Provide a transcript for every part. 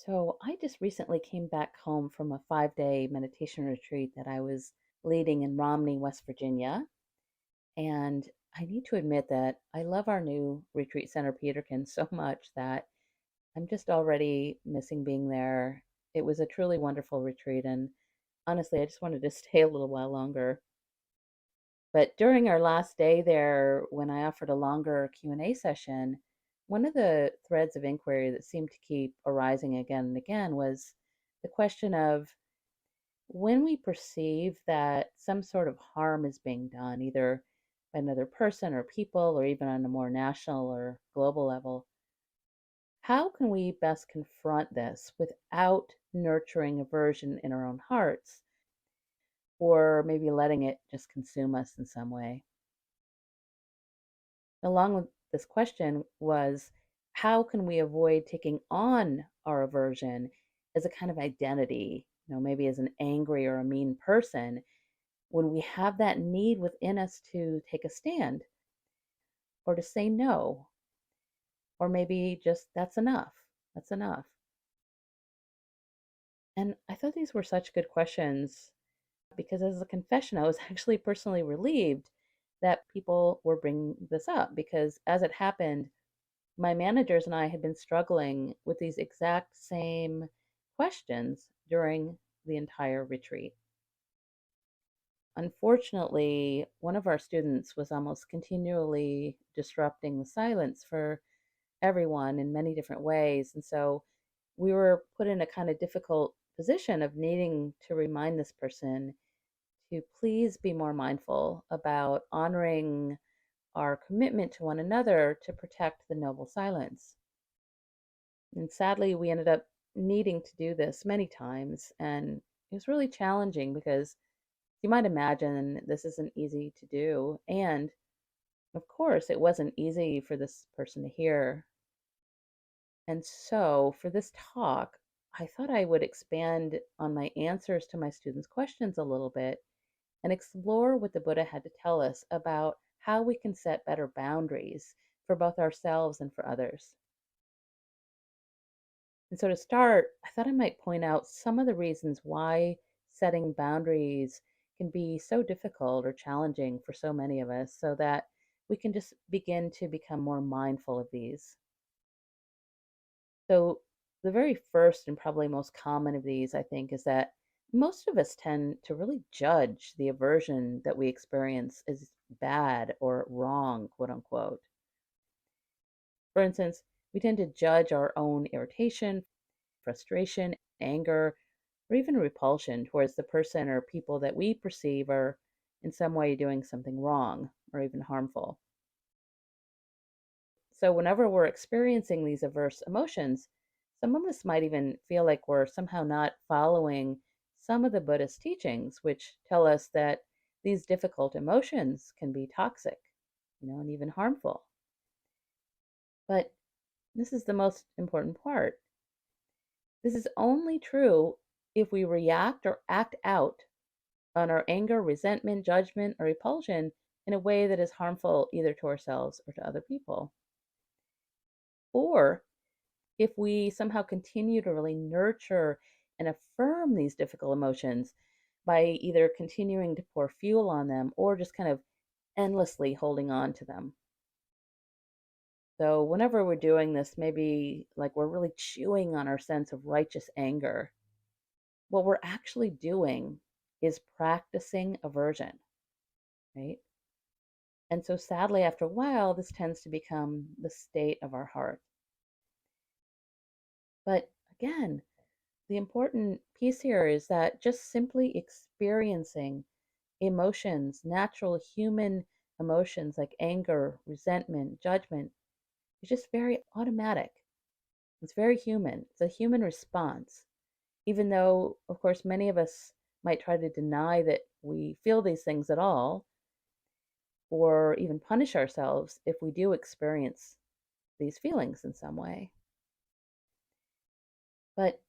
So, I just recently came back home from a 5-day meditation retreat that I was leading in Romney, West Virginia. And I need to admit that I love our new retreat center, Peterkin, so much that I'm just already missing being there. It was a truly wonderful retreat. And honestly, I just wanted to stay a little while longer. But during our last day there, when I offered a longer Q&A session, one of the threads of inquiry that seemed to keep arising again and again was the question of when we perceive that some sort of harm is being done, either by another person or people, or even on a more national or global level, how can we best confront this without nurturing aversion in our own hearts, or maybe letting it just consume us in some way? Along with this question was, how can we avoid taking on our aversion as a kind of identity, maybe as an angry or a mean person, when we have that need within us to take a stand or to say no, or maybe just that's enough. That's enough. And I thought these were such good questions because, as a confession, I was actually personally relieved that people were bringing this up because, as it happened, my managers and I had been struggling with these exact same questions during the entire retreat. Unfortunately, one of our students was almost continually disrupting the silence for everyone in many different ways. And so we were put in a kind of difficult position of needing to remind this person to please be more mindful about honoring our commitment to one another to protect the noble silence. And sadly, we ended up needing to do this many times. And it was really challenging because you might imagine this isn't easy to do. And of course, it wasn't easy for this person to hear. And so for this talk, I thought I would expand on my answers to my students' questions a little bit and explore what the Buddha had to tell us about how we can set better boundaries for both ourselves and for others. And so to start, I thought I might point out some of the reasons why setting boundaries can be so difficult or challenging for so many of us so that we can just begin to become more mindful of these. So, the very first and probably most common of these, I think, is that most of us tend to really judge the aversion that we experience as bad or wrong, quote unquote. For instance, we tend to judge our own irritation, frustration, anger, or even repulsion towards the person or people that we perceive are in some way doing something wrong or even harmful. So, whenever we're experiencing these averse emotions, some of us might even feel like we're somehow not following some of the Buddhist teachings, which tell us that these difficult emotions can be toxic, and even harmful. But this is the most important part. This is only true if we react or act out on our anger, resentment, judgment, or repulsion in a way that is harmful either to ourselves or to other people. Or if we somehow continue to really nurture and affirm these difficult emotions by either continuing to pour fuel on them or just kind of endlessly holding on to them. So, whenever we're doing this, maybe like we're really chewing on our sense of righteous anger, what we're actually doing is practicing aversion, right? And so, sadly, after a while, this tends to become the state of our heart. But again, the important piece here is that just simply experiencing emotions, natural human emotions like anger, resentment, judgment, is just very automatic. It's very human. It's a human response. Even though, of course, many of us might try to deny that we feel these things at all, or even punish ourselves if we do experience these feelings in some way. But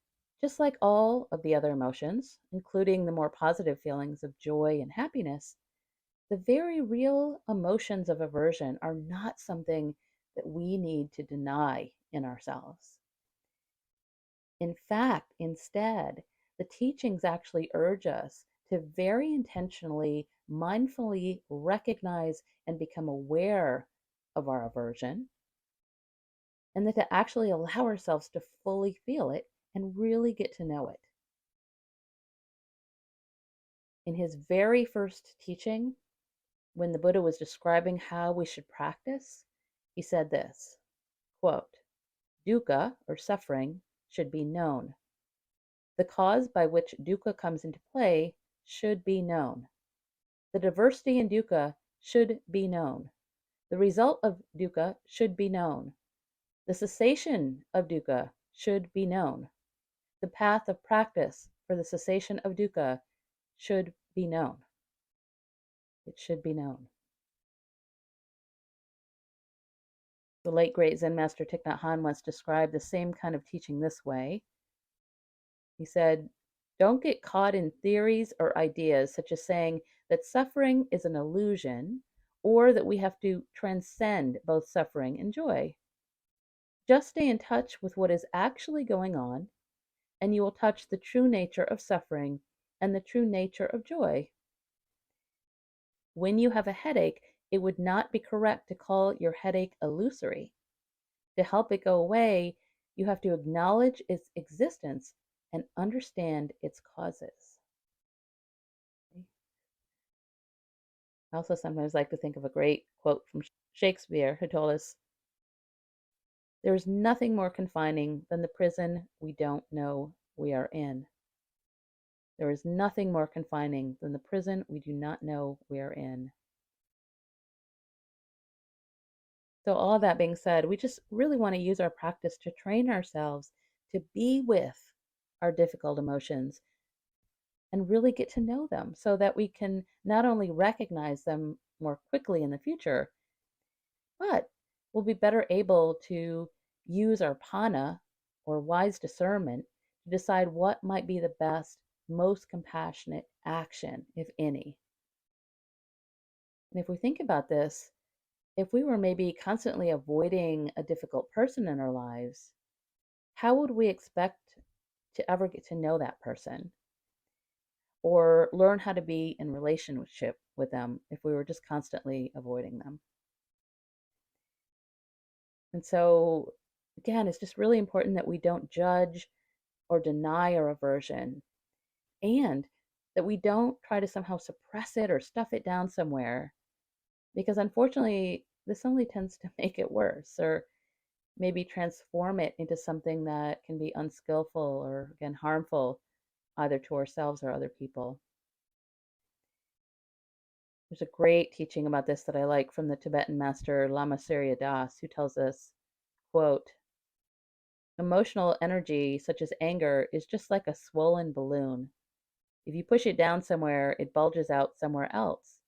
just like all of the other emotions, including the more positive feelings of joy and happiness, the very real emotions of aversion are not something that we need to deny in ourselves. In fact, instead, the teachings actually urge us to very intentionally, mindfully recognize and become aware of our aversion, and then to actually allow ourselves to fully feel it and really get to know it. In his very first teaching, when the Buddha was describing how we should practice, he said this, quote, dukkha, or suffering, should be known. The cause by which dukkha comes into play should be known. The diversity in dukkha should be known. The result of dukkha should be known. The cessation of dukkha should be known. The path of practice for the cessation of dukkha should be known. It should be known. The late great Zen master Thich Nhat Hanh once described the same kind of teaching this way. He said, don't get caught in theories or ideas such as saying that suffering is an illusion or that we have to transcend both suffering and joy. Just stay in touch with what is actually going on, and you will touch the true nature of suffering and the true nature of joy. When you have a headache, it would not be correct to call your headache illusory. To help it go away, you have to acknowledge its existence and understand its causes. I also sometimes like to think of a great quote from Shakespeare who told us, there is nothing more confining than the prison we don't know we are in. There is nothing more confining than the prison we do not know we are in. So, all that being said, we just really want to use our practice to train ourselves to be with our difficult emotions and really get to know them so that we can not only recognize them more quickly in the future, but we'll be better able to use our pana or wise discernment to decide what might be the best, most compassionate action, if any. And if we think about this, if we were maybe constantly avoiding a difficult person in our lives, how would we expect to ever get to know that person or learn how to be in relationship with them if we were just constantly avoiding them? And so, again, it's just really important that we don't judge or deny our aversion and that we don't try to somehow suppress it or stuff it down somewhere, because unfortunately, this only tends to make it worse or maybe transform it into something that can be unskillful or, again, harmful either to ourselves or other people. There's a great teaching about this that I like from the Tibetan master Lama Surya Das, who tells us, quote, emotional energy such as anger is just like a swollen balloon. If you push it down somewhere, it bulges out somewhere else.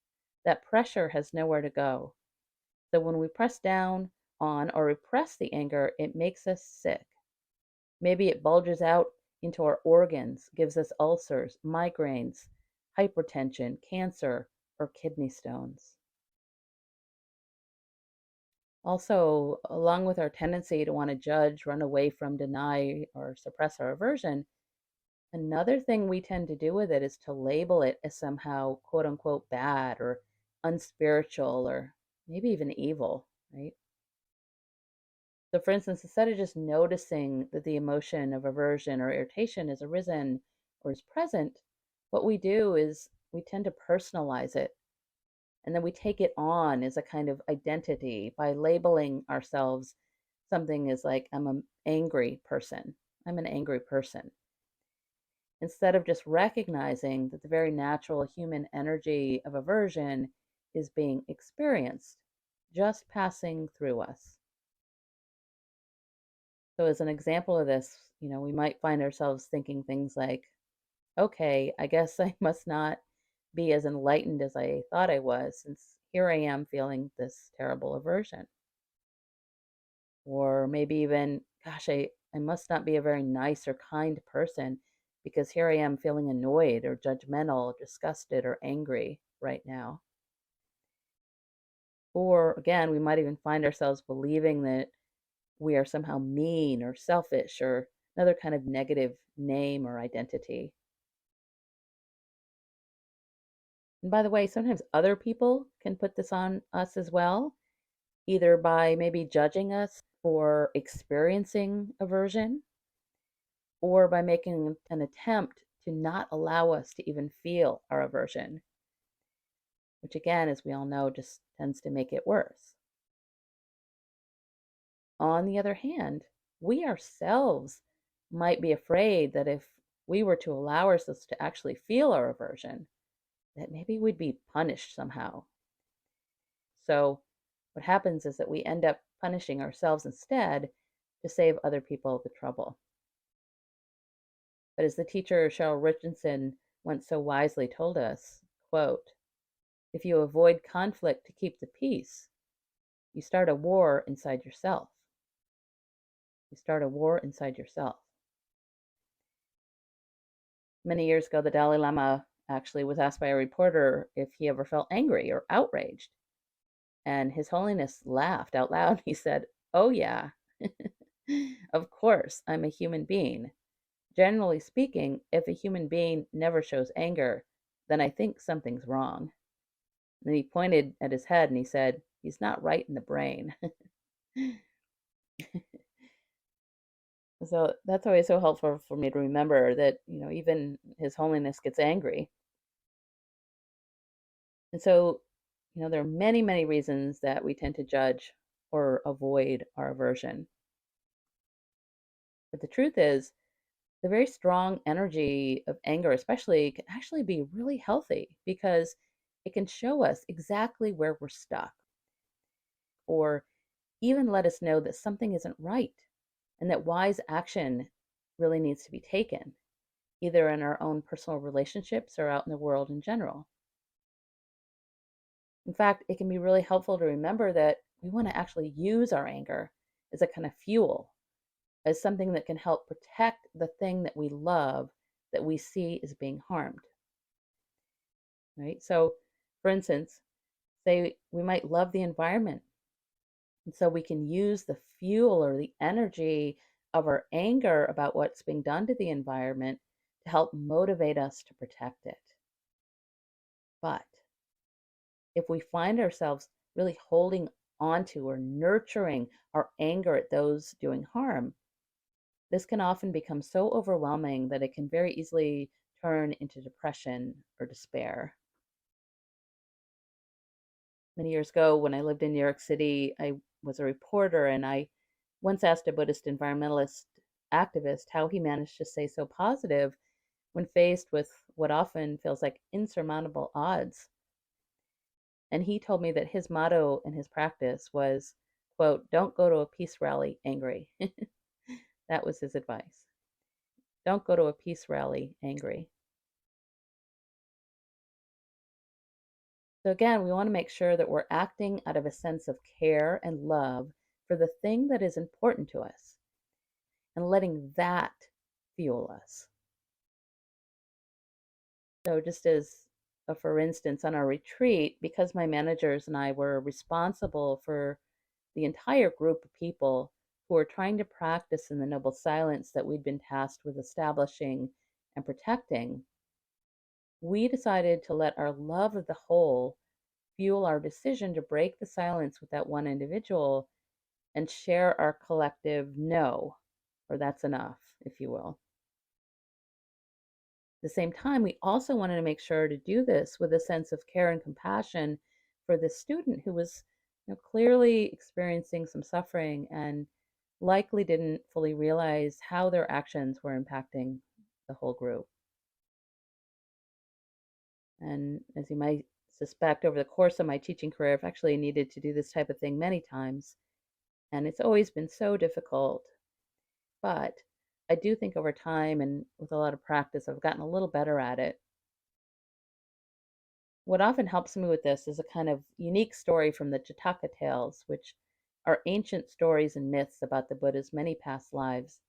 That pressure has nowhere to go. So when we press down on or repress the anger, it makes us sick. Maybe it bulges out into our organs, gives us ulcers, migraines, hypertension, cancer, or kidney stones. Also, along with our tendency to want to judge, run away from, deny, or suppress our aversion, another thing we tend to do with it is to label it as somehow quote unquote bad or unspiritual or maybe even evil, right? So, for instance, instead of just noticing that the emotion of aversion or irritation is arisen or is present, what we do is we tend to personalize it. And then we take it on as a kind of identity by labeling ourselves something as like, I'm an angry person. I'm an angry person. Instead of just recognizing that the very natural human energy of aversion is being experienced, just passing through us. So, as an example of this, we might find ourselves thinking things like, okay, I guess I must not be as enlightened as I thought I was, since here I am feeling this terrible aversion. Or maybe even, gosh, I must not be a very nice or kind person because here I am feeling annoyed or judgmental, disgusted, or angry right now. Or again, we might even find ourselves believing that we are somehow mean or selfish or another kind of negative name or identity. And by the way, sometimes other people can put this on us as well, either by maybe judging us for experiencing aversion or by making an attempt to not allow us to even feel our aversion, which again, as we all know, just tends to make it worse. On the other hand, we ourselves might be afraid that if we were to allow ourselves to actually feel our aversion, that maybe we'd be punished somehow. So, what happens is that we end up punishing ourselves instead to save other people the trouble. But as the teacher Cheryl Richardson once so wisely told us, quote, if you avoid conflict to keep the peace, you start a war inside yourself. You start a war inside yourself. Many years ago, the Dalai Lama actually was asked by a reporter if he ever felt angry or outraged. And His Holiness laughed out loud. He said, oh, yeah, of course, I'm a human being. Generally speaking, if a human being never shows anger, then I think something's wrong. And then he pointed at his head and he said, he's not right in the brain. So that's always so helpful for me to remember that, even His Holiness gets angry. And so, there are many, many reasons that we tend to judge or avoid our aversion. But the truth is, the very strong energy of anger, especially, can actually be really healthy because it can show us exactly where we're stuck or even let us know that something isn't right and that wise action really needs to be taken, either in our own personal relationships or out in the world in general. In fact, it can be really helpful to remember that we want to actually use our anger as a kind of fuel, as something that can help protect the thing that we love that we see is being harmed. Right? So, for instance, say we might love the environment. And so we can use the fuel or the energy of our anger about what's being done to the environment to help motivate us to protect it. But if we find ourselves really holding onto or nurturing our anger at those doing harm, this can often become so overwhelming that it can very easily turn into depression or despair. Many years ago, when I lived in New York City, I was a reporter, and I once asked a Buddhist environmentalist activist how he managed to stay so positive when faced with what often feels like insurmountable odds. And he told me that his motto in his practice was, quote, don't go to a peace rally angry. That was his advice. Don't go to a peace rally angry. So again, we want to make sure that we're acting out of a sense of care and love for the thing that is important to us and letting that fuel us. So just as for instance, on our retreat, because my managers and I were responsible for the entire group of people who were trying to practice in the noble silence that we'd been tasked with establishing and protecting, we decided to let our love of the whole fuel our decision to break the silence with that one individual and share our collective no, or that's enough, if you will. At the same time, we also wanted to make sure to do this with a sense of care and compassion for this student who was clearly experiencing some suffering and likely didn't fully realize how their actions were impacting the whole group. And as you might suspect, over the course of my teaching career, I've actually needed to do this type of thing many times. And it's always been so difficult. But I do think over time and with a lot of practice, I've gotten a little better at it. What often helps me with this is a kind of unique story from the Jataka tales, which are ancient stories and myths about the Buddha's many past lives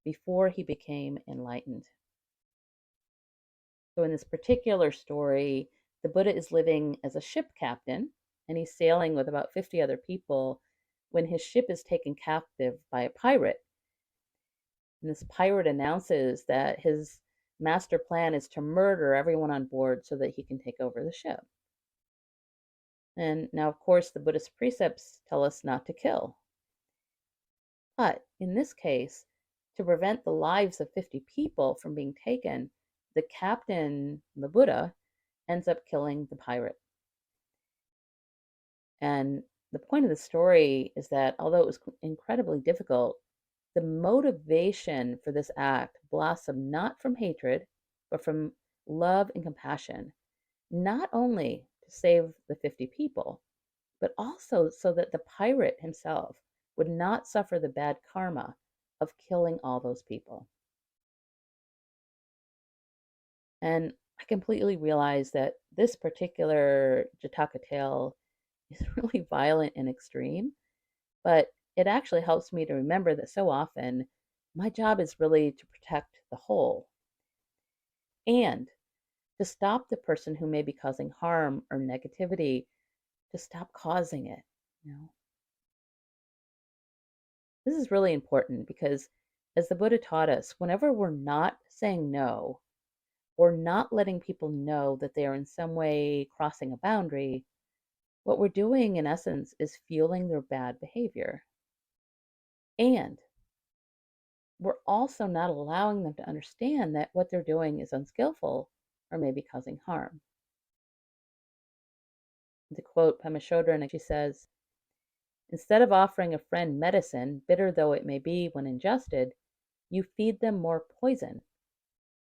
before he became enlightened. So, in this particular story, the Buddha is living as a ship captain and he's sailing with about 50 other people when his ship is taken captive by a pirate. And this pirate announces that his master plan is to murder everyone on board so that he can take over the ship. And now, of course, the Buddhist precepts tell us not to kill. But in this case, to prevent the lives of 50 people from being taken, the captain, the Buddha, ends up killing the pirate. And the point of the story is that although it was incredibly difficult, the motivation for this act blossomed not from hatred, but from love and compassion, not only to save the 50 people, but also so that the pirate himself would not suffer the bad karma of killing all those people. And I completely realized that this particular Jataka tale is really violent and extreme, but it actually helps me to remember that so often my job is really to protect the whole and to stop the person who may be causing harm or negativity to stop causing it. You know, this is really important because as the Buddha taught us, whenever we're not saying no or not letting people know that they are in some way crossing a boundary, what we're doing in essence is fueling their bad behavior. And we're also not allowing them to understand that what they're doing is unskillful or maybe causing harm. To quote Pema Chodron, she says, instead of offering a friend medicine, bitter though it may be when ingested, you feed them more poison.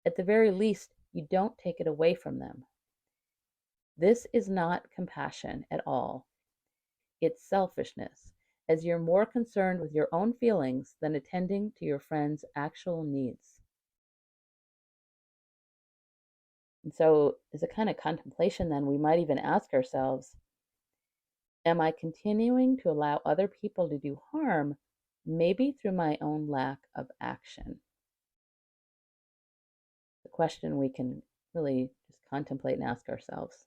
At the very least, you don't take it away from them. This is not compassion at all. It's selfishness, as you're more concerned with your own feelings than attending to your friend's actual needs. And so, as a kind of contemplation, then we might even ask ourselves, am I continuing to allow other people to do harm, maybe through my own lack of action? The question we can really just contemplate and ask ourselves.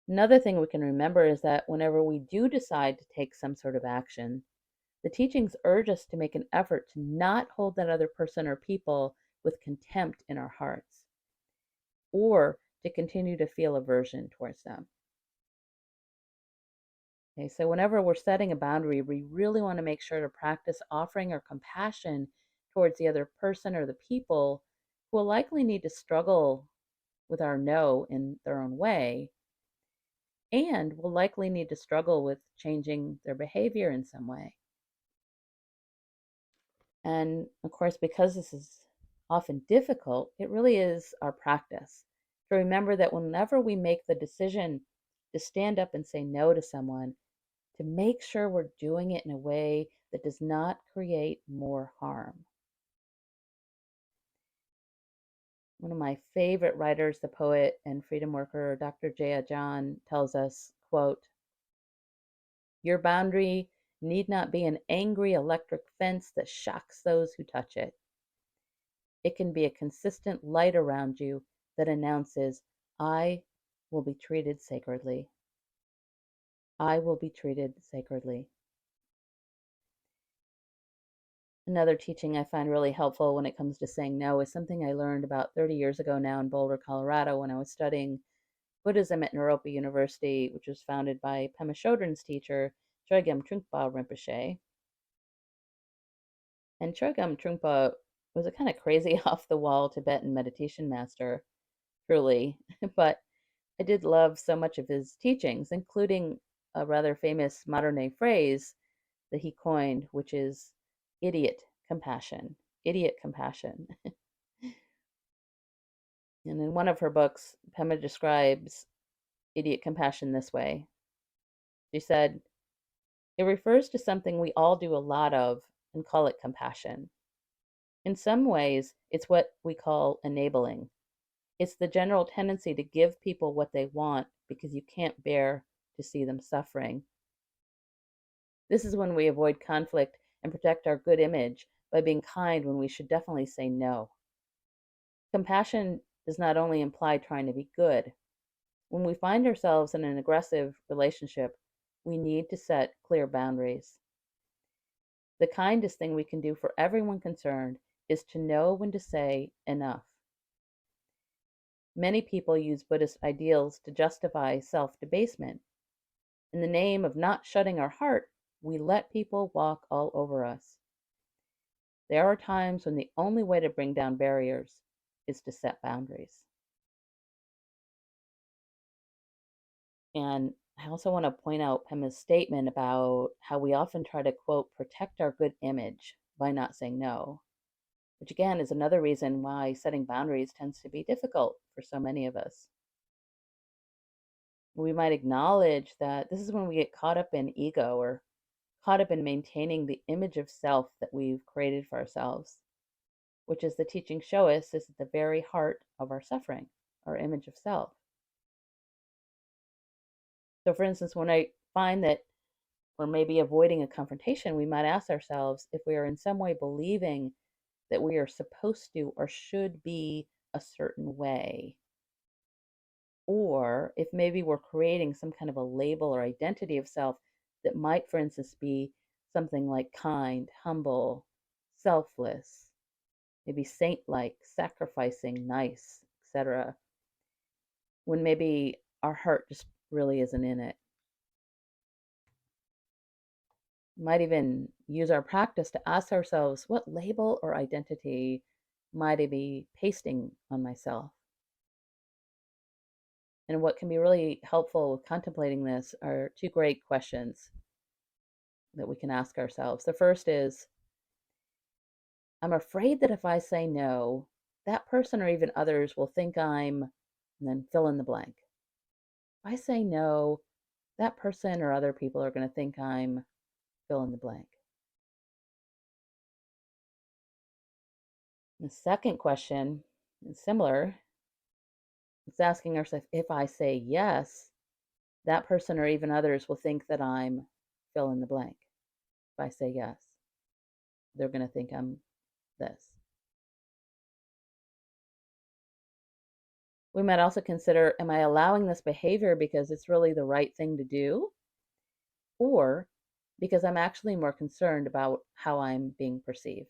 Another thing we can remember is that whenever we do decide to take some sort of action, the teachings urge us to make an effort to not hold that other person or people with contempt in our hearts, or to continue to feel aversion towards them. Okay, so whenever we're setting a boundary, we really want to make sure to practice offering our compassion towards the other person or the people who will likely need to struggle with our no in their own way and will likely need to struggle with changing their behavior in some way. And of course, because this is often difficult, it really is our practice to remember that whenever we make the decision to stand up and say no to someone, to make sure we're doing it in a way that does not create more harm. One of my favorite writers, the poet and freedom worker, Dr. Jaya John, tells us, quote, your boundary need not be an angry electric fence that shocks those who touch it. It can be a consistent light around you that announces, I will be treated sacredly. I will be treated sacredly. Another teaching I find really helpful when it comes to saying no is something I learned about 30 years ago now in Boulder, Colorado, when I was studying Buddhism at Naropa University, which was founded by Pema Chodron's teacher, Chogyam Trungpa Rinpoche. And Chogyam Trungpa was a kind of crazy, off the wall Tibetan meditation master, truly, but I did love so much of his teachings, including a rather famous modern day phrase that he coined, which is idiot compassion. Idiot compassion. And in one of her books, Pema describes idiot compassion this way. She said, it refers to something we all do a lot of and call it compassion. In some ways, it's what we call enabling. It's the general tendency to give people what they want because you can't bear to see them suffering. This is when we avoid conflict and protect our good image by being kind when we should definitely say no. Compassion does not only imply trying to be good. When we find ourselves in an aggressive relationship, we need to set clear boundaries. The kindest thing we can do for everyone concerned is to know when to say enough. Many people use Buddhist ideals to justify self debasement. In the name of not shutting our heart, we let people walk all over us. There are times when the only way to bring down barriers is to set boundaries. And I also want to point out Pema's statement about how we often try to, quote, protect our good image by not saying no, which again is another reason why setting boundaries tends to be difficult for so many of us. We might acknowledge that this is when we get caught up in ego or caught up in maintaining the image of self that we've created for ourselves, which, as the teachings show us, is at the very heart of our suffering, our image of self. So, for instance, when I find that we're maybe avoiding a confrontation, we might ask ourselves if we are in some way believing that we are supposed to or should be a certain way, or if maybe we're creating some kind of a label or identity of self that might, for instance, be something like kind, humble, selfless, maybe saint like, sacrificing, nice, etc., when maybe our heart just really isn't in it. We might even use our practice to ask ourselves what label or identity might I be pasting on myself? And what can be really helpful with contemplating this are two great questions that we can ask ourselves. The first is, I'm afraid that if I say no, that person or even others will think I'm, and then fill in the blank. If I say no, that person or other people are going to think I'm, fill in the blank. The second question is similar. It's asking ourselves, if I say yes, that person or even others will think that I'm, fill in the blank. If I say yes, they're going to think I'm this. We might also consider, am I allowing this behavior because it's really the right thing to do? Or because I'm actually more concerned about how I'm being perceived?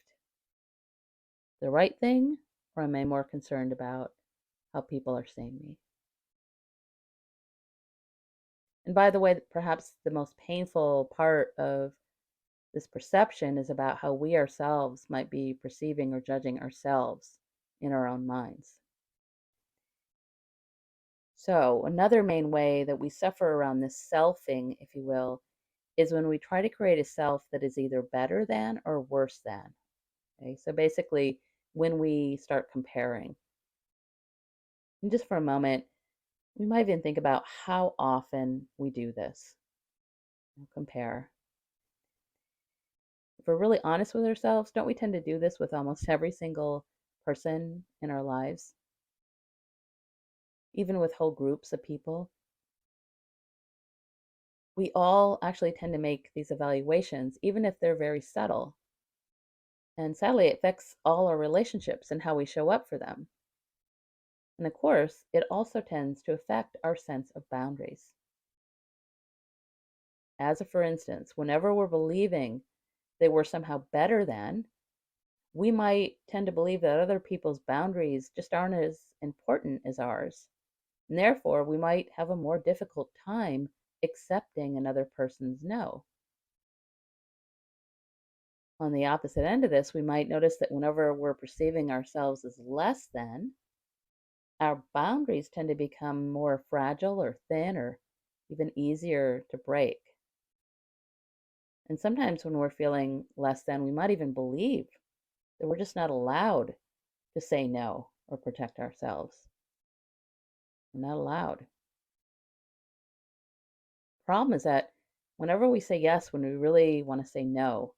The right thing, or am I more concerned about how people are seeing me? And by the way, perhaps the most painful part of this perception is about how we ourselves might be perceiving or judging ourselves in our own minds. So, another main way that we suffer around this selfing, if you will, is when we try to create a self that is either better than or worse than. Okay, so basically, when we start comparing. And just for a moment, we might even think about how often we do this. Compare. If we're really honest with ourselves, don't we tend to do this with almost every single person in our lives? Even with whole groups of people? We all actually tend to make these evaluations, even if they're very subtle. And sadly, it affects all our relationships and how we show up for them. And of course, it also tends to affect our sense of boundaries. As a for instance, whenever we're believing that we're somehow better than, we might tend to believe that other people's boundaries just aren't as important as ours. And therefore, we might have a more difficult time accepting another person's no. On the opposite end of this, we might notice that whenever we're perceiving ourselves as less than, our boundaries tend to become more fragile or thin or even easier to break. And sometimes when we're feeling less than, we might even believe that we're just not allowed to say no or protect ourselves. We're not allowed. Problem is that whenever we say yes when we really want to say no,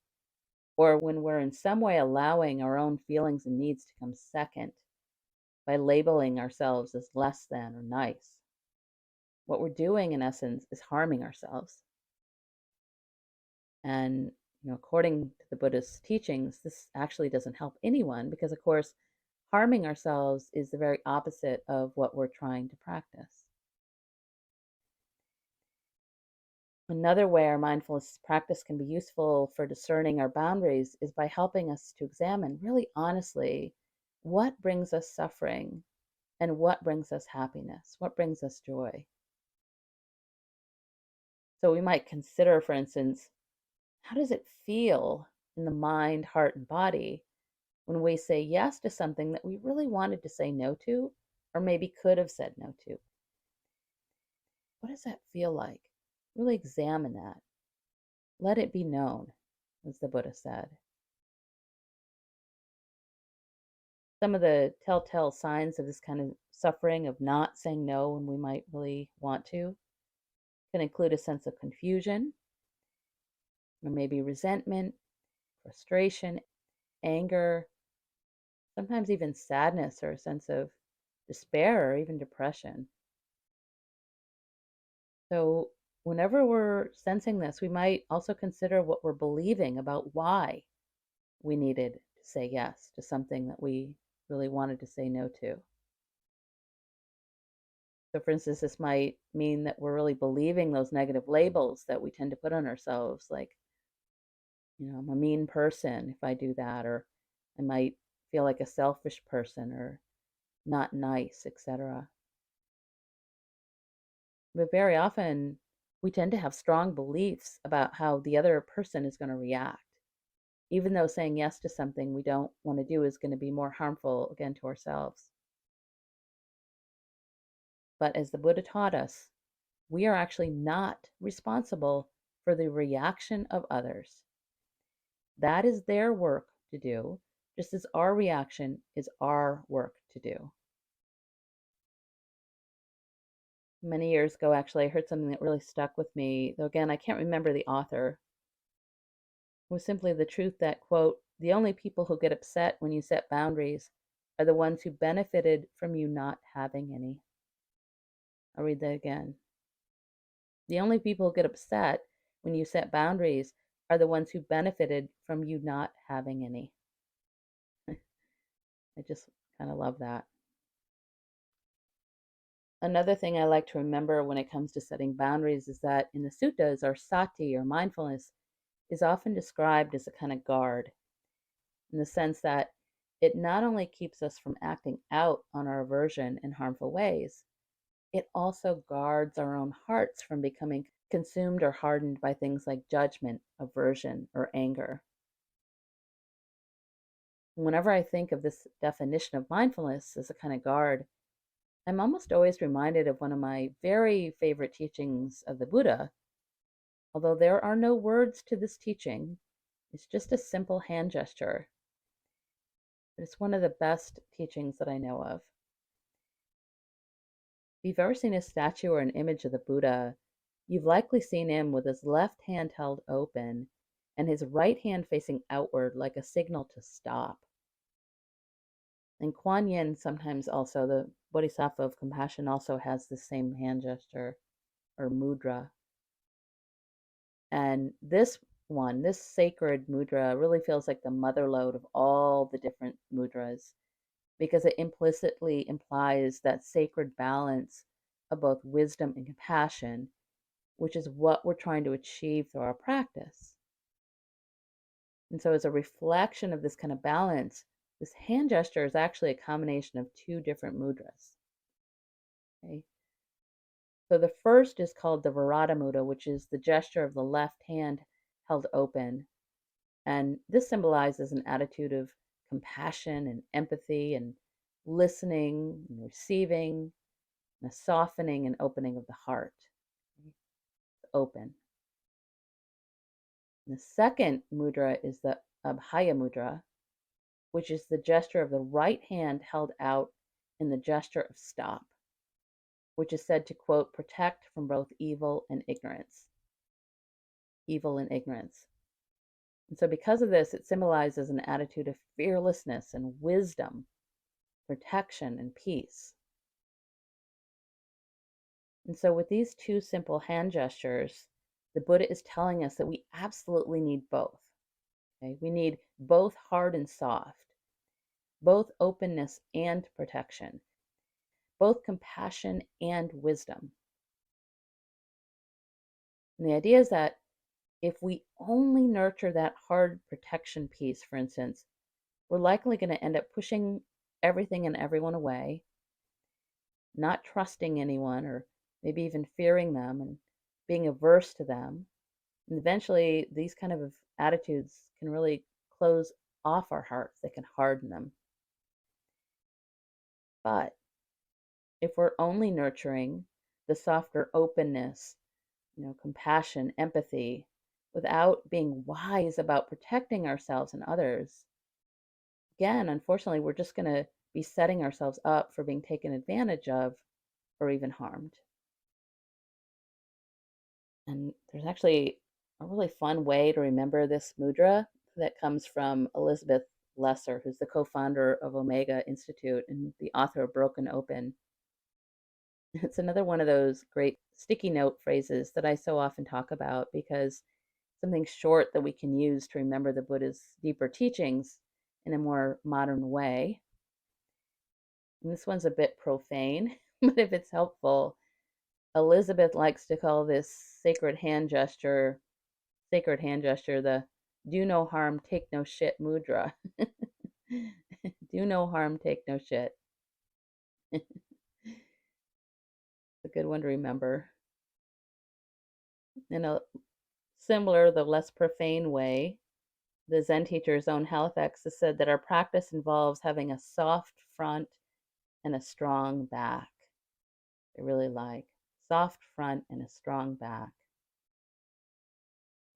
or when we're in some way allowing our own feelings and needs to come second by labeling ourselves as less than or nice, what we're doing in essence is harming ourselves. And according to the Buddhist teachings, this actually doesn't help anyone because, of course, harming ourselves is the very opposite of what we're trying to practice. Another way our mindfulness practice can be useful for discerning our boundaries is by helping us to examine really honestly what brings us suffering and what brings us happiness, what brings us joy. So we might consider, for instance, how does it feel in the mind, heart, and body when we say yes to something that we really wanted to say no to, or maybe could have said no to? What does that feel like? Really examine that. Let it be known, as the Buddha said. Some of the telltale signs of this kind of suffering of not saying no when we might really want to can include a sense of confusion, or maybe resentment, frustration, anger, sometimes even sadness or a sense of despair or even depression. So, whenever we're sensing this, we might also consider what we're believing about why we needed to say yes to something that we really wanted to say no to. So, for instance, this might mean that we're really believing those negative labels that we tend to put on ourselves, like, I'm a mean person if I do that, or I might feel like a selfish person or not nice, etc. But very often, we tend to have strong beliefs about how the other person is going to react, even though saying yes to something we don't want to do is going to be more harmful, again, to ourselves. But as the Buddha taught us, we are actually not responsible for the reaction of others. That is their work to do, just as our reaction is our work to do. Many years ago, actually, I heard something that really stuck with me, though again, I can't remember the author. It was simply the truth that, quote, the only people who get upset when you set boundaries are the ones who benefited from you not having any. I'll read that again. The only people who get upset when you set boundaries are the ones who benefited from you not having any. I just kind of love that. Another thing I like to remember when it comes to setting boundaries is that in the suttas, our sati or mindfulness is often described as a kind of guard, in the sense that it not only keeps us from acting out on our aversion in harmful ways, it also guards our own hearts from becoming consumed or hardened by things like judgment, aversion, or anger. Whenever I think of this definition of mindfulness as a kind of guard, I'm almost always reminded of one of my very favorite teachings of the Buddha. Although there are no words to this teaching, it's just a simple hand gesture. But it's one of the best teachings that I know of. If you've ever seen a statue or an image of the Buddha, you've likely seen him with his left hand held open and his right hand facing outward like a signal to stop. And Kuan Yin sometimes also, the Bodhisattva of compassion, also has the same hand gesture or mudra. And this sacred mudra really feels like the mother lode of all the different mudras because it implicitly implies that sacred balance of both wisdom and compassion, which is what we're trying to achieve through our practice. And so, as a reflection of this kind of balance, this hand gesture is actually a combination of two different mudras. Okay? So, the first is called the Virata mudra, which is the gesture of the left hand held open. And this symbolizes an attitude of compassion and empathy and listening and receiving, and a softening and opening of the heart. Okay? Open. And the second mudra is the Abhaya mudra, which is the gesture of the right hand held out in the gesture of stop, which is said to, quote, protect from both evil and ignorance. Evil and ignorance. And so, because of this, it symbolizes an attitude of fearlessness and wisdom, protection and peace. And so, with these two simple hand gestures, the Buddha is telling us that we absolutely need both. Okay? We need both hard and soft, both openness and protection, both compassion and wisdom. And the idea is that if we only nurture that hard protection piece, for instance, we're likely going to end up pushing everything and everyone away, not trusting anyone, or maybe even fearing them and being averse to them. And eventually, these kind of attitudes can really close off our hearts, they can harden them. But if we're only nurturing the softer openness, compassion, empathy, without being wise about protecting ourselves and others, again, unfortunately, we're just going to be setting ourselves up for being taken advantage of or even harmed. And there's actually a really fun way to remember this mudra that comes from Elizabeth Lesser, who's the co founder of Omega Institute and the author of Broken Open. It's another one of those great sticky note phrases that I so often talk about because something short that we can use to remember the Buddha's deeper teachings in a more modern way. And this one's a bit profane, but if it's helpful, Elizabeth likes to call this sacred hand gesture, the do no harm, take no shit mudra. Do no harm, take no shit. It's a good one to remember. In a similar, though less profane way, the Zen teacher Zone Halifax has said that our practice involves having a soft front and a strong back. I really like soft front and a strong back.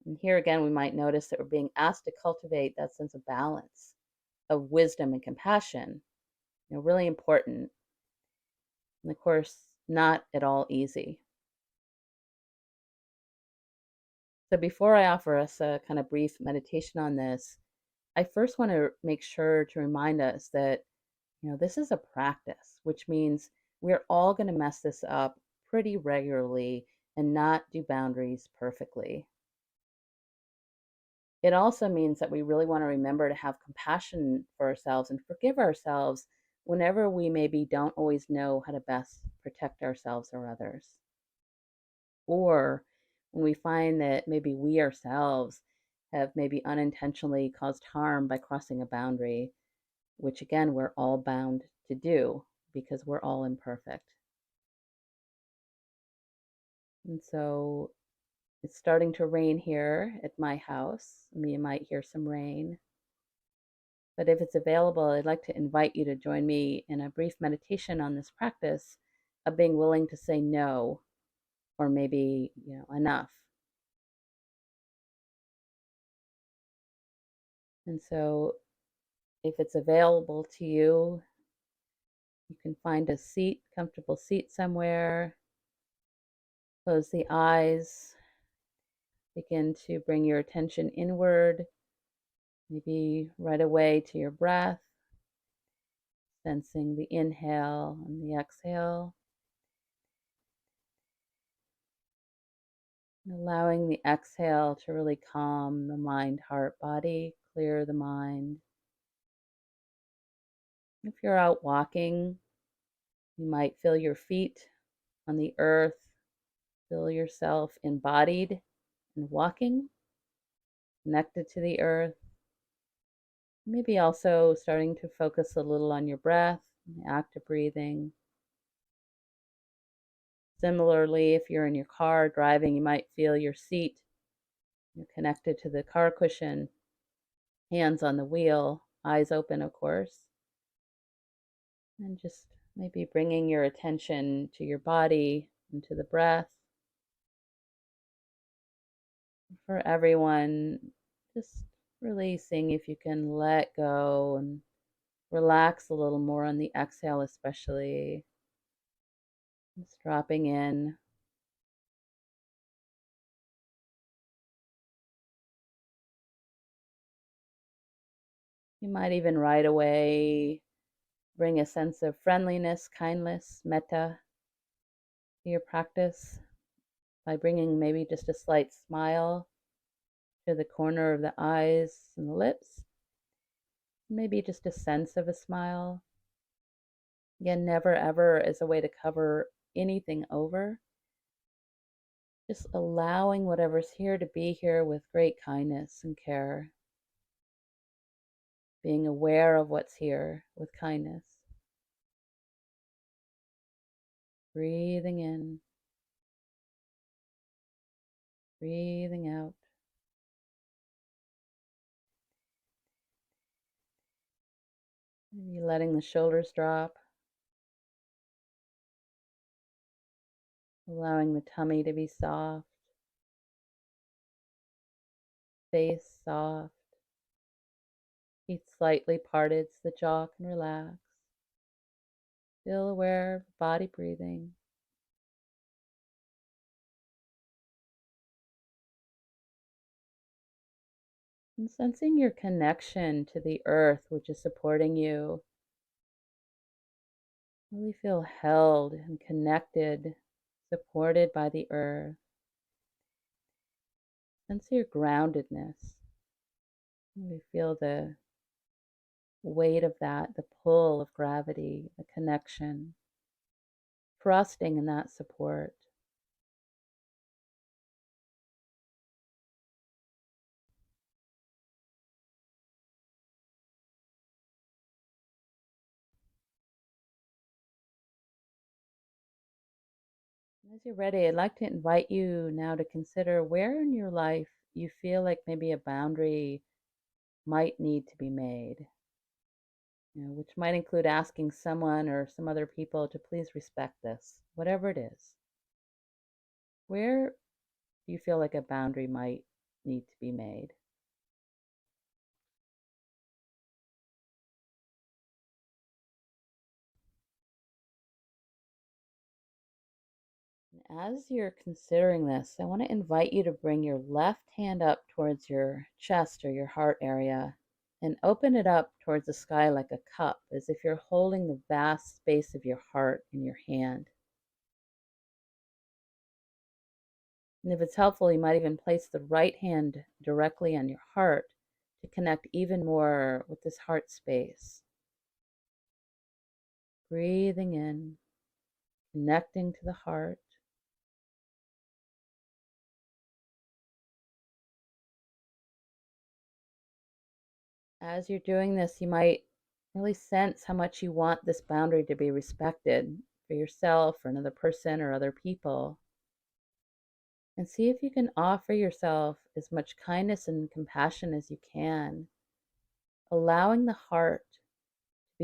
And here again, we might notice that we're being asked to cultivate that sense of balance, of wisdom and compassion, really important. And of course, not at all easy. So before I offer us a kind of brief meditation on this, I first want to make sure to remind us that, this is a practice, which means we're all going to mess this up pretty regularly and not do boundaries perfectly. It also means that we really want to remember to have compassion for ourselves and forgive ourselves whenever we maybe don't always know how to best protect ourselves or others. Or when we find that maybe we ourselves have maybe unintentionally caused harm by crossing a boundary, which again, we're all bound to do because we're all imperfect. And so it's starting to rain here at my house. I mean, you might hear some rain. But if it's available, I'd like to invite you to join me in a brief meditation on this practice of being willing to say no, or maybe, enough. And so if it's available to you, you can find a seat, comfortable seat somewhere. Close the eyes. Begin to bring your attention inward, maybe right away to your breath, sensing the inhale and the exhale. Allowing the exhale to really calm the mind, heart, body, clear the mind. If you're out walking, you might feel your feet on the earth, feel yourself embodied and walking, connected to the earth. Maybe also starting to focus a little on your breath, the act of breathing. Similarly, if you're in your car driving, you might feel your seat. You're connected to the car cushion, hands on the wheel, eyes open, of course. And just maybe bringing your attention to your body and to the breath. For everyone, just releasing if you can let go and relax a little more on the exhale, especially. Just dropping in. You might even right away bring a sense of friendliness, kindness, metta to your practice by bringing maybe just a slight smile to the corner of the eyes and the lips. Maybe just a sense of a smile. Again, never ever as a way to cover anything over. Just allowing whatever's here to be here with great kindness and care, being aware of what's here with kindness. Breathing in, breathing out. Maybe letting the shoulders drop, allowing the tummy to be soft, face soft, teeth slightly parted so the jaw can relax. Still aware of the body breathing. And sensing your connection to the earth, which is supporting you. Really feel held and connected, supported by the earth. Sense your groundedness. Really feel the weight of that, the pull of gravity, the connection. Trusting in that support. As you're ready, I'd like to invite you now to consider where in your life you feel like maybe a boundary might need to be made. Which might include asking someone or some other people to please respect this, whatever it is. Where do you feel like a boundary might need to be made? As you're considering this, I want to invite you to bring your left hand up towards your chest or your heart area and open it up towards the sky like a cup, as if you're holding the vast space of your heart in your hand. And if it's helpful, you might even place the right hand directly on your heart to connect even more with this heart space. Breathing in, connecting to the heart. As you're doing this, you might really sense how much you want this boundary to be respected for yourself, or another person, or other people. And see if you can offer yourself as much kindness and compassion as you can, allowing the heart to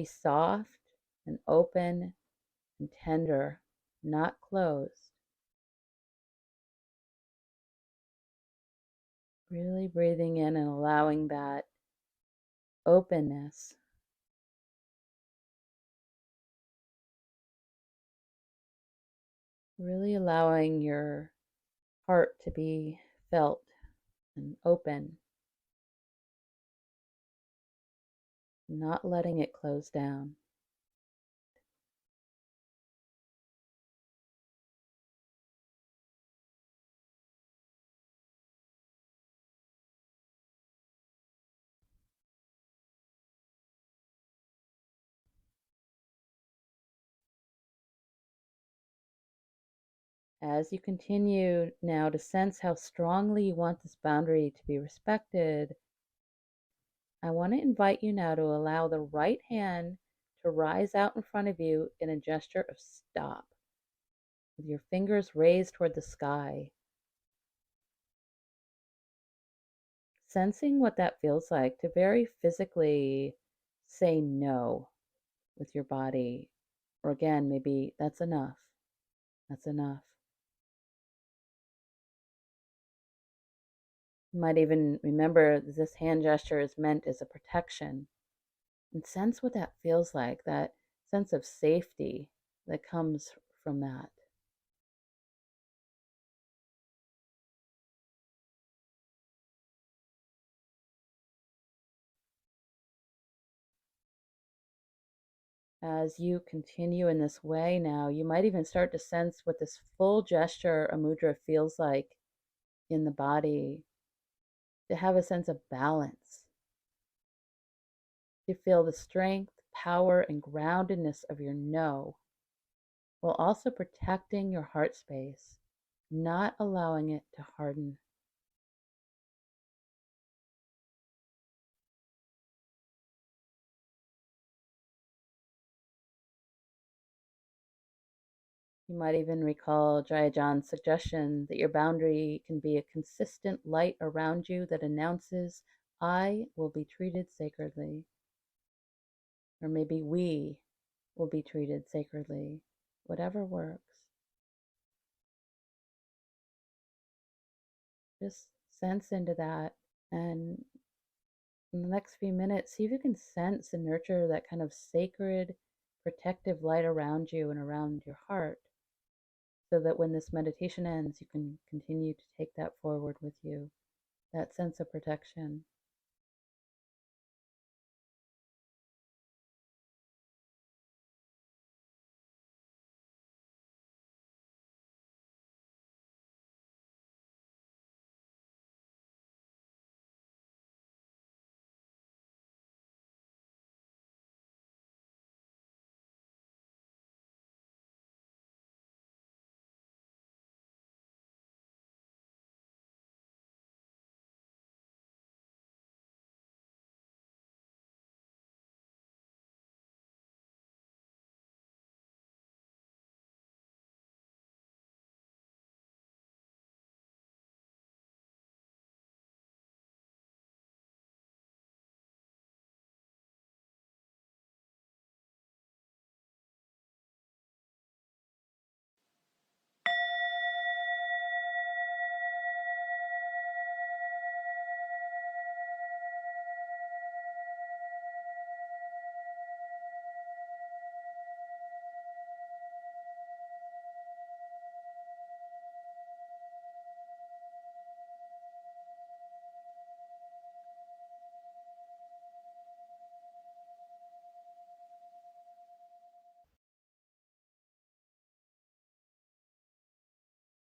be soft and open and tender, not closed. Really breathing in and allowing that openness. Really allowing your heart to be felt and open, not letting it close down. As you continue now to sense how strongly you want this boundary to be respected, I want to invite you now to allow the right hand to rise out in front of you in a gesture of stop, with your fingers raised toward the sky. Sensing what that feels like to very physically say no with your body. Or again, maybe that's enough. That's enough. You might even remember that this hand gesture is meant as a protection, and sense what that feels like, that sense of safety that comes from that. As you continue in this way now, you might even start to sense what this full gesture, a mudra, feels like in the body, to have a sense of balance, to feel the strength, power, and groundedness of your no, while also protecting your heart space, not allowing it to harden. You might even recall Jaya John's suggestion that your boundary can be a consistent light around you that announces, I will be treated sacredly, or maybe we will be treated sacredly, whatever works. Just sense into that. And in the next few minutes, see if you can sense and nurture that kind of sacred, protective light around you and around your heart, so that when this meditation ends, you can continue to take that forward with you, that sense of protection.